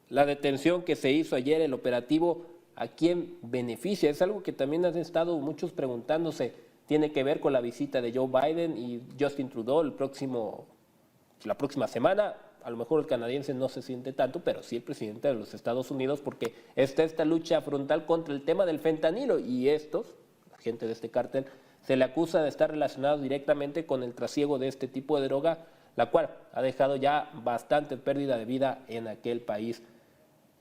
la detención que se hizo ayer, el operativo, ¿a quién beneficia? Es algo que también han estado muchos preguntándose. Tiene que ver con la visita de Joe Biden y Justin Trudeau la próxima semana. A lo mejor el canadiense no se siente tanto, pero sí el presidente de los Estados Unidos, porque está esta lucha frontal contra el tema del fentanilo y la gente de este cártel, se le acusa de estar relacionados directamente con el trasiego de este tipo de droga, la cual ha dejado ya bastante pérdida de vida en aquel país.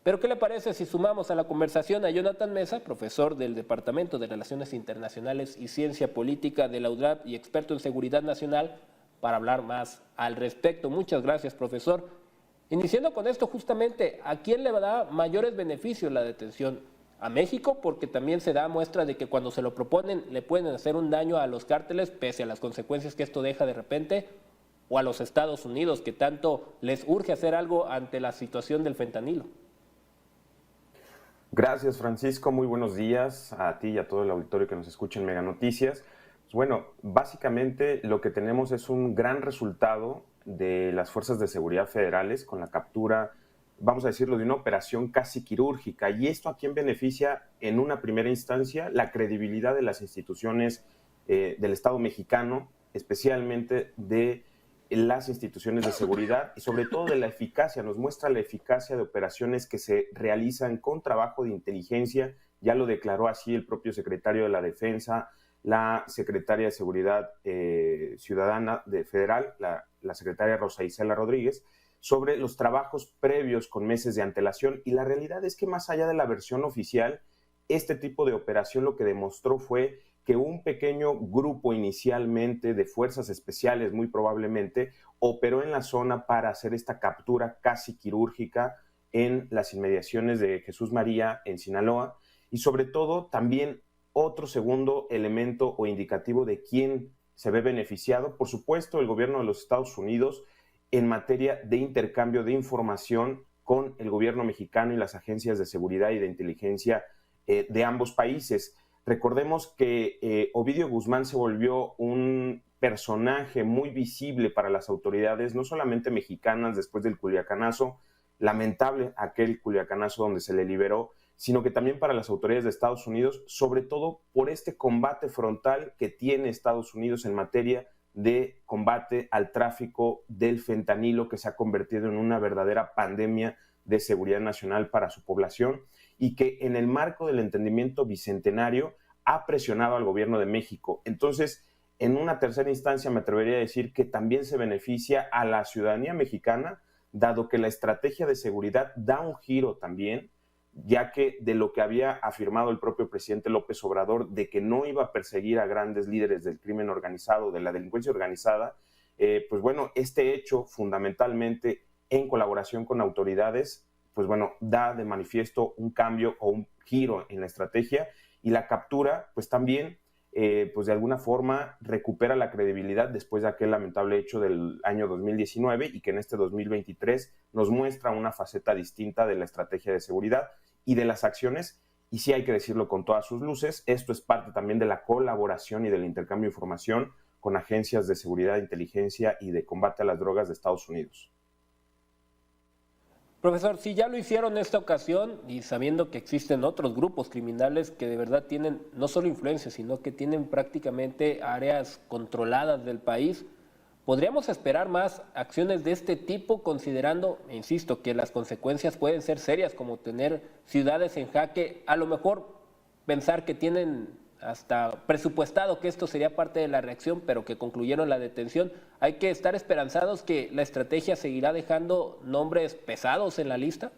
Pero ¿qué le parece si sumamos a la conversación a Jonathan Mesa, profesor del Departamento de Relaciones Internacionales y Ciencia Política de la UDRAP y experto en seguridad nacional, para hablar más al respecto? Muchas gracias, profesor. Iniciando con esto, justamente, ¿a quién le da mayores beneficios la detención? A México, porque también se da muestra de que cuando se lo proponen le pueden hacer un daño a los cárteles, pese a las consecuencias que esto deja de repente, o a los Estados Unidos, que tanto les urge hacer algo ante la situación del fentanilo. Gracias, Francisco. Muy buenos días a ti y a todo el auditorio que nos escucha en Mega Noticias. Bueno, básicamente lo que tenemos es un gran resultado de las fuerzas de seguridad federales con la captura, vamos a decirlo, de una operación casi quirúrgica. ¿Y esto a quién beneficia en una primera instancia? La credibilidad de las instituciones del Estado mexicano, especialmente de las instituciones de seguridad y sobre todo de la eficacia. Nos muestra la eficacia de operaciones que se realizan con trabajo de inteligencia. Ya lo declaró así el propio secretario de la Defensa, la secretaria de Seguridad Ciudadana Federal, la secretaria Rosa Isela Rodríguez, sobre los trabajos previos con meses de antelación. Y la realidad es que más allá de la versión oficial, este tipo de operación lo que demostró fue que un pequeño grupo inicialmente de fuerzas especiales, muy probablemente, operó en la zona para hacer esta captura casi quirúrgica en las inmediaciones de Jesús María, en Sinaloa, y sobre todo también otro segundo elemento o indicativo de quién se ve beneficiado, por supuesto, el gobierno de los Estados Unidos en materia de intercambio de información con el gobierno mexicano y las agencias de seguridad y de inteligencia de ambos países. Recordemos que Ovidio Guzmán se volvió un personaje muy visible para las autoridades, no solamente mexicanas después del Culiacanazo, lamentable aquel Culiacanazo donde se le liberó, sino que también para las autoridades de Estados Unidos, sobre todo por este combate frontal que tiene Estados Unidos en materia de combate al tráfico del fentanilo, que se ha convertido en una verdadera pandemia de seguridad nacional para su población y que en el marco del entendimiento bicentenario ha presionado al gobierno de México. Entonces, en una tercera instancia me atrevería a decir que también se beneficia a la ciudadanía mexicana, dado que la estrategia de seguridad da un giro también, ya que de lo que había afirmado el propio presidente López Obrador de que no iba a perseguir a grandes líderes del crimen organizado, de la delincuencia organizada, pues bueno, este hecho fundamentalmente en colaboración con autoridades, pues bueno, da de manifiesto un cambio o un giro en la estrategia y la captura, pues también, pues de alguna forma recupera la credibilidad después de aquel lamentable hecho del año 2019 y que en este 2023 nos muestra una faceta distinta de la estrategia de seguridad y de las acciones, y sí hay que decirlo con todas sus luces, esto es parte también de la colaboración y del intercambio de información con agencias de seguridad, inteligencia y de combate a las drogas de Estados Unidos. Profesor, si ya lo hicieron en esta ocasión y sabiendo que existen otros grupos criminales que de verdad tienen no solo influencia, sino que tienen prácticamente áreas controladas del país, ¿podríamos esperar más acciones de este tipo considerando, insisto, que las consecuencias pueden ser serias como tener ciudades en jaque? A lo mejor pensar que tienen hasta presupuestado que esto sería parte de la reacción, pero que concluyeron la detención. ¿Hay que estar esperanzados que la estrategia seguirá dejando nombres pesados en la lista?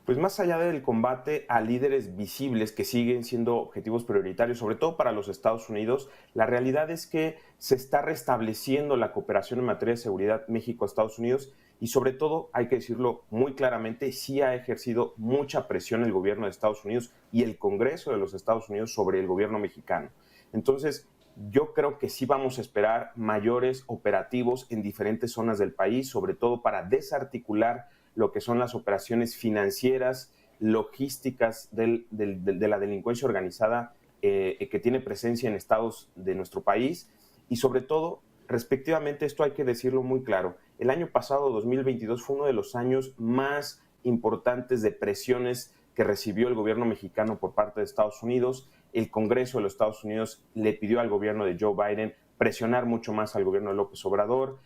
Pues más allá del combate a líderes visibles que siguen siendo objetivos prioritarios, sobre todo para los Estados Unidos, la realidad es que se está restableciendo la cooperación en materia de seguridad México-Estados Unidos y sobre todo, hay que decirlo muy claramente, sí ha ejercido mucha presión el gobierno de Estados Unidos y el Congreso de los Estados Unidos sobre el gobierno mexicano. Entonces, yo creo que sí vamos a esperar mayores operativos en diferentes zonas del país, sobre todo para desarticular lo que son las operaciones financieras, logísticas de la delincuencia organizada que tiene presencia en estados de nuestro país y sobre todo, respectivamente, esto hay que decirlo muy claro, el año pasado, 2022, fue uno de los años más importantes de presiones que recibió el gobierno mexicano por parte de Estados Unidos. El Congreso de los Estados Unidos le pidió al gobierno de Joe Biden presionar mucho más al gobierno de López Obrador.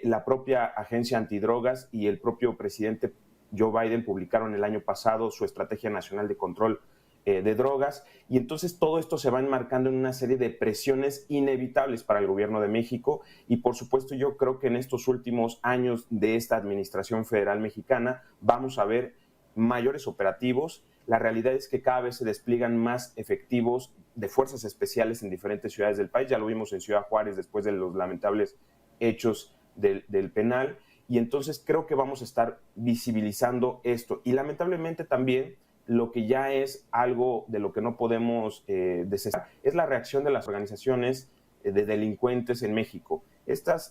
La propia agencia antidrogas y el propio presidente Joe Biden publicaron el año pasado su Estrategia Nacional de Control de Drogas, y entonces todo esto se va enmarcando en una serie de presiones inevitables para el gobierno de México, y por supuesto yo creo que en estos últimos años de esta administración federal mexicana vamos a ver mayores operativos. La realidad es que cada vez se despliegan más efectivos de fuerzas especiales en diferentes ciudades del país. Ya lo vimos en Ciudad Juárez después de los lamentables hechos del penal, y entonces creo que vamos a estar visibilizando esto. Y lamentablemente también lo que ya es algo de lo que no podemos desesperar es la reacción de las organizaciones de delincuentes en México. Estas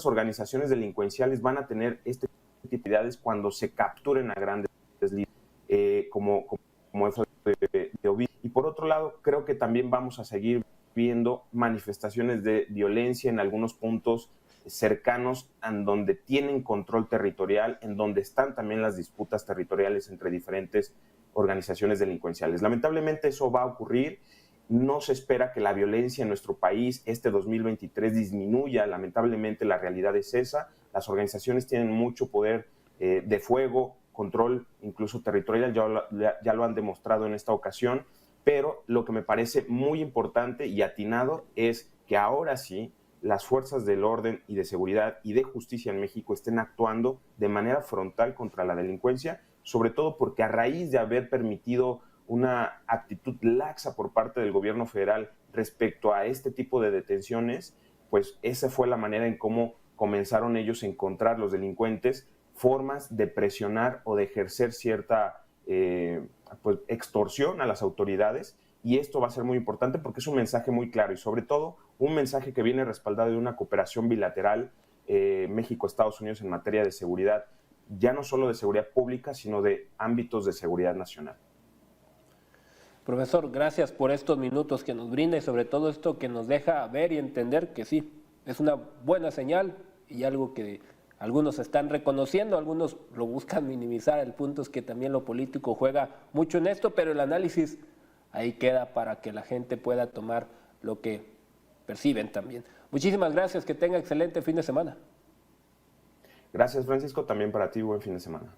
organizaciones delincuenciales van a tener este tipo de actividades cuando se capturen a grandes líderes, como eso de Ovidio. Y por otro lado, creo que también vamos a seguir viendo manifestaciones de violencia en algunos puntos cercanos en donde tienen control territorial, en donde están también las disputas territoriales entre diferentes organizaciones delincuenciales. Lamentablemente eso va a ocurrir. No se espera que la violencia en nuestro país este 2023 disminuya. Lamentablemente la realidad es esa. Las organizaciones tienen mucho poder de fuego, control incluso territorial, ya lo han demostrado en esta ocasión, pero lo que me parece muy importante y atinado es que ahora sí las fuerzas del orden y de seguridad y de justicia en México estén actuando de manera frontal contra la delincuencia, sobre todo porque a raíz de haber permitido una actitud laxa por parte del gobierno federal respecto a este tipo de detenciones, pues esa fue la manera en cómo comenzaron ellos a encontrar, los delincuentes, formas de presionar o de ejercer cierta extorsión a las autoridades, y esto va a ser muy importante porque es un mensaje muy claro y sobre todo un mensaje que viene respaldado de una cooperación bilateral México-Estados Unidos en materia de seguridad, ya no solo de seguridad pública, sino de ámbitos de seguridad nacional. Profesor, gracias por estos minutos que nos brinda y sobre todo esto que nos deja ver y entender que sí, es una buena señal y algo que algunos están reconociendo, algunos lo buscan minimizar. El punto es que también lo político juega mucho en esto, pero el análisis ahí queda para que la gente pueda tomar lo que perciben también. Muchísimas gracias, que tenga excelente fin de semana. Gracias, Francisco, también para ti, buen fin de semana.